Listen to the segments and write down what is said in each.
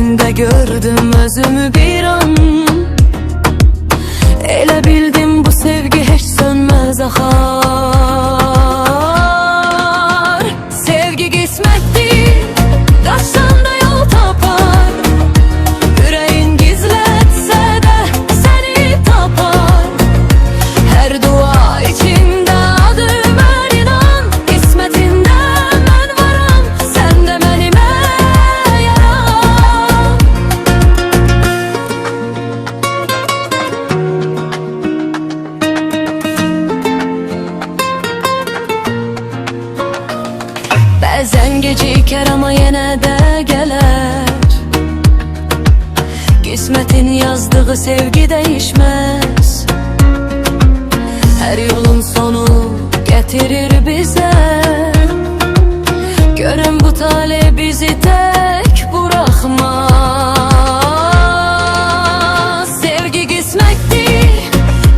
gözlerinde gördüm özümü bir an. Elə bildim bu sevgi hiç sönmez akar. Sevgi kısmettir, kaçsan da yol tapar. Yüreğin gizletse de seni tapar. Her dua içinde adım er inan. Kısmetinde ben varım, sen de benime yaram. Bəzən gecikər ama yenə də gələr. Qismətin yazdığı sevgi değişmez. Her yolun sonu getirir bize. Görün bu tale bizi tek bırakmaz. Sevgi kısmettir,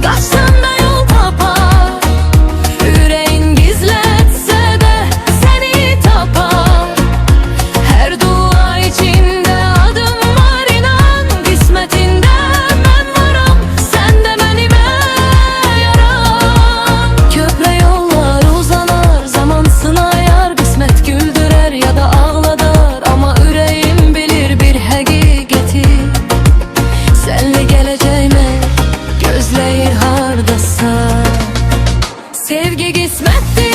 kaçsan da yol tapar. Yüreğin gizletse de seni tapar. Her dua içinde adım var inan. Kısmetinde ben varım, sen de benime yaram. Köprü yollar uzanar, zaman sınayar. Kısmet güldürer ya da ağladar. Ama yüreğim bilir bir hakikati. Senle geleceğime gözleyir hardasa. Sevgi kısmettir.